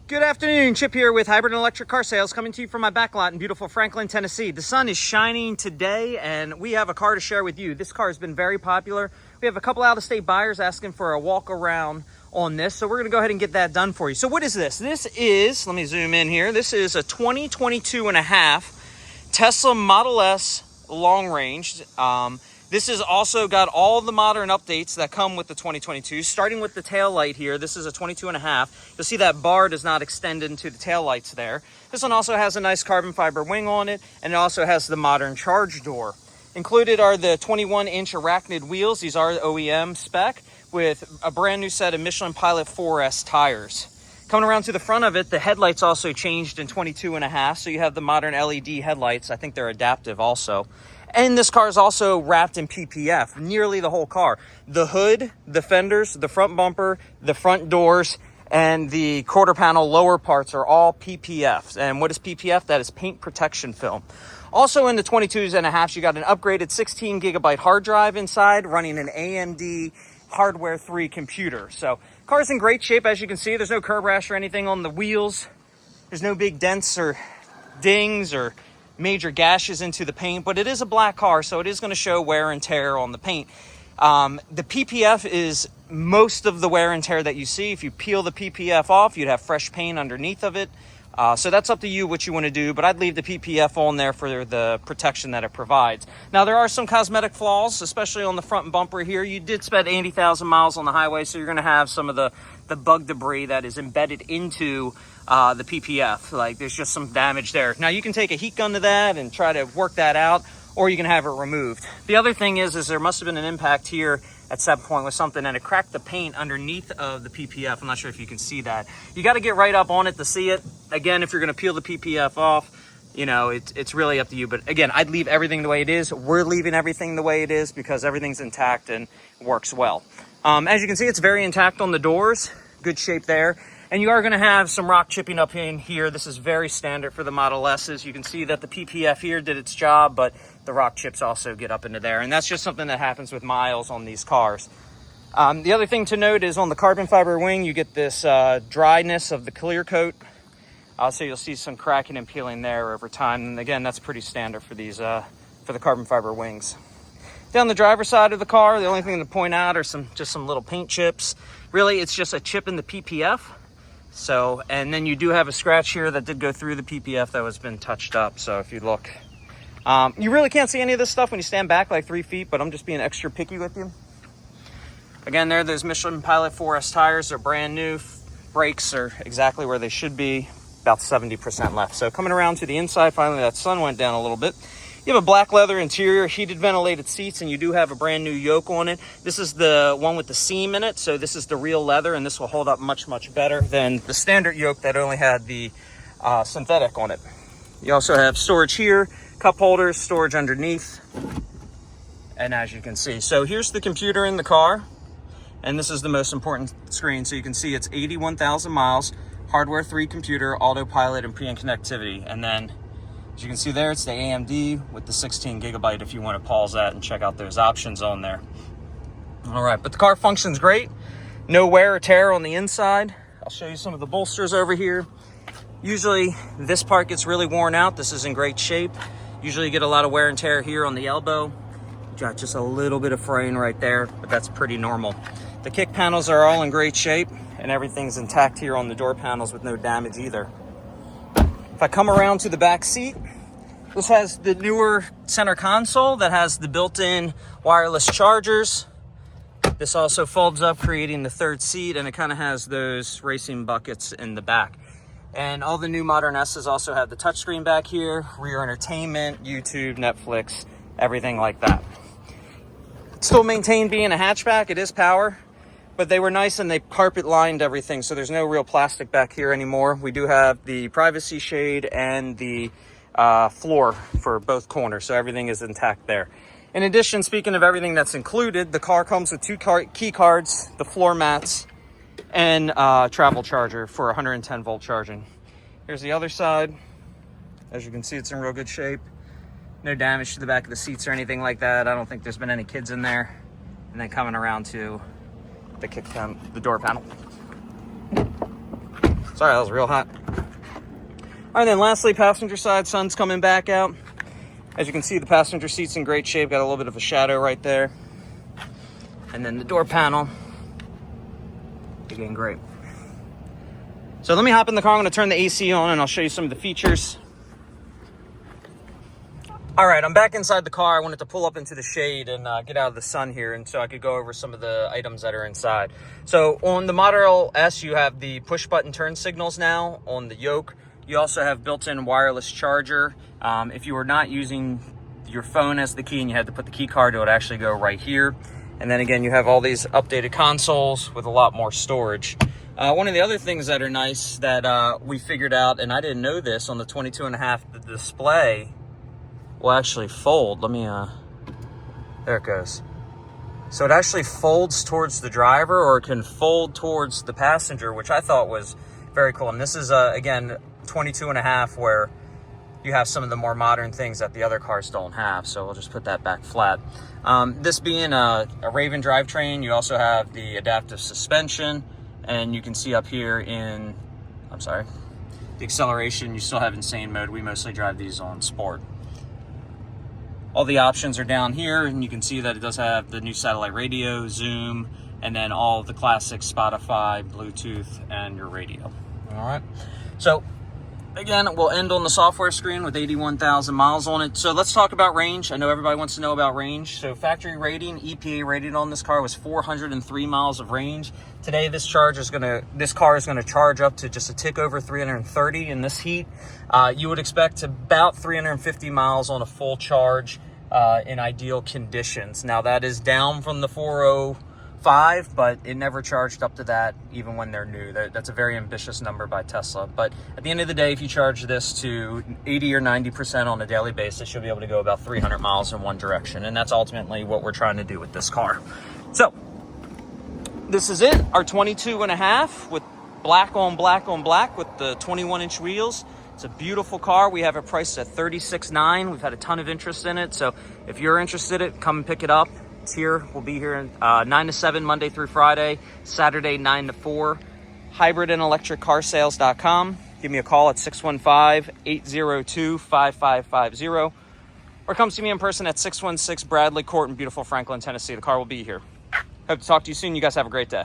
Good afternoon, Chip here with Hybrid and Electric Car Sales, coming to you from my back lot in beautiful Franklin, Tennessee. The sun is shining today and we have a car to share with you. This car has been very popular. We have a couple out-of-state buyers asking for a walk around on this, so we're gonna go ahead and get that done for you. So what is this? This is, let me zoom in here, this is a 2022 and a half Tesla Model S long range. This has also got all the modern updates that come with the 2022, starting with the tail light here. This is a 22 and a half. You'll see that bar does not extend into the tail lights there. This one also has a nice carbon fiber wing on it, and it also has the modern charge door. Included are the 21-inch Arachnid wheels. These are OEM spec with a brand new set of Michelin Pilot 4S tires. Coming around to the front of it, the headlights also changed in 22 and a half, so you have the modern LED headlights. I think they're adaptive also. And this car is also wrapped in PPF, nearly the whole car. The hood, the fenders, the front bumper, the front doors, and the quarter panel lower parts are all PPF. And what is PPF? That is paint protection film. Also in the 22s and a half, you got an upgraded 16 gigabyte hard drive inside, running an AMD Hardware 3 computer. So car's in great shape. As you can see, there's no curb rash or anything on the wheels. There's no big dents or dings or major gashes into the paint, but it is a black car, so it is going to show wear and tear on the paint. The PPF is most of the wear and tear that you see. If you peel the PPF off, you'd have fresh paint underneath of it. So that's up to you what you want to do, but I'd leave the PPF on there for the protection that it provides. Now, there are some cosmetic flaws, especially on the front bumper here. You did spend 80,000 miles on the highway, so you're going to have some of the bug debris that is embedded into the PPF. Like, there's just some damage there. Now, you can take a heat gun to that and try to work that out, or you can have it removed. The other thing is there must have been an impact here at some point with something, and it cracked the paint underneath of the PPF. I'm not sure if you can see that. You got to get right up on it to see it. Again, if you're going to peel the PPF off, you know, it's really up to you. But again, I'd leave everything the way it is. We're leaving everything the way it is because everything's intact and works well. As you can see, it's very intact on the doors. Good shape there. And you are going to have some rock chipping up in here. This is very standard for the Model S's. You can see that the PPF here did its job, but the rock chips also get up into there. And that's just something that happens with miles on these cars. The other thing to note is on the carbon fiber wing, you get this dryness of the clear coat. So you'll see some cracking and peeling there over time. And again, that's pretty standard for these for the carbon fiber wings. Down the driver's side of the car, the only thing to point out are just some little paint chips. Really, it's just a chip in the PPF. So, and then you do have a scratch here that did go through the PPF that was been touched up. So if you look, you really can't see any of this stuff when you stand back like 3 feet, but I'm just being extra picky with you. Again, those Michelin Pilot 4S tires are brand new. Brakes are exactly where they should be, about 70% left. So coming around to the inside, finally that sun went down a little bit. You have a black leather interior, heated ventilated seats, and you do have a brand new yoke on it. This is the one with the seam in it, so this is the real leather, and this will hold up much, much better than the standard yoke that only had the synthetic on it. You also have storage here, cup holders, storage underneath, and as you can see. So here's the computer in the car, and this is the most important screen. So you can see it's 81,000 miles, Hardware 3 computer, autopilot, and pre-owned connectivity, and then as you can see there, it's the AMD with the 16 gigabyte if you want to pause that and check out those options on there. All right, but the car functions great. No wear or tear on the inside. I'll show you some of the bolsters over here. Usually this part gets really worn out. This is in great shape. Usually you get a lot of wear and tear here on the elbow. Got just a little bit of fraying right there, but that's pretty normal. The kick panels are all in great shape and everything's intact here on the door panels with no damage either. If I come around to the back seat, this has the newer center console that has the built-in wireless chargers. This also folds up, creating the third seat, and it kind of has those racing buckets in the back. And all the new modern S's also have the touchscreen back here, rear entertainment, YouTube, Netflix, everything like that. It's still maintained being a hatchback. It is power. But they were nice and they carpet lined everything, so there's no real plastic back here anymore. We do have the privacy shade and the floor for both corners, so everything is intact there. In addition, speaking of everything that's included, the car comes with 2 key cards, the floor mats, and travel charger for 110 volt charging. Here's the other side. As you can see, it's in real good shape. No damage to the back of the seats or anything like that. I don't think there's been any kids in there. And then coming around to the door panel. Sorry, that was real hot. All right, then lastly, passenger side, sun's coming back out. As you can see, the passenger seat's in great shape. Got a little bit of a shadow right there. And then the door panel, again, great. So let me hop in the car. I'm gonna turn the AC on and I'll show you some of the features. All right, I'm back inside the car. I wanted to pull up into the shade and get out of the sun here, and so I could go over some of the items that are inside. So on the Model S, you have the push button turn signals now on the yoke. You also have built-in wireless charger. If you were not using your phone as the key and you had to put the key card, it would actually go right here. And then again, you have all these updated consoles with a lot more storage. One of the other things that are nice that we figured out, and I didn't know this, on the 22.5, the display will actually fold. Let me, there it goes. So it actually folds towards the driver, or it can fold towards the passenger, which I thought was very cool. And this is, again, 22.5, where you have some of the more modern things that the other cars don't have. So we'll just put that back flat. This being a Raven drivetrain, you also have the adaptive suspension, and you can see up here in, the acceleration, you still have insane mode. We mostly drive these on sport. All the options are down here, and you can see that it does have the new satellite radio, Zoom, and then all the classic Spotify, Bluetooth, and your radio. All right. So again, we'll end on the software screen with 81,000 miles on it. So let's talk about range. I know everybody wants to know about range. So factory rating, EPA rating on this car was 403 miles of range. Today, this car is gonna charge up to just a tick over 330 in this heat. You would expect about 350 miles on a full charge in ideal conditions. Now that is down from the 405, but it never charged up to that even when they're new. That's a very ambitious number by Tesla. But at the end of the day, if you charge this to 80 or 90% on a daily basis, you'll be able to go about 300 miles in one direction. And that's ultimately what we're trying to do with this car. So this is it, our 22.5 with black on black on black with the 21-inch wheels. It's a beautiful car. We have it priced at $36,900. We've had a ton of interest in it. So if you're interested in it, come and pick it up. It's here. We'll be here 9 to 7 Monday through Friday, Saturday 9 to 4. Hybridandelectriccarsales.com. Give me a call at 615-802-5550, or come see me in person at 616 Bradley Court in beautiful Franklin, Tennessee. The car will be here. Hope to talk to you soon. You guys have a great day.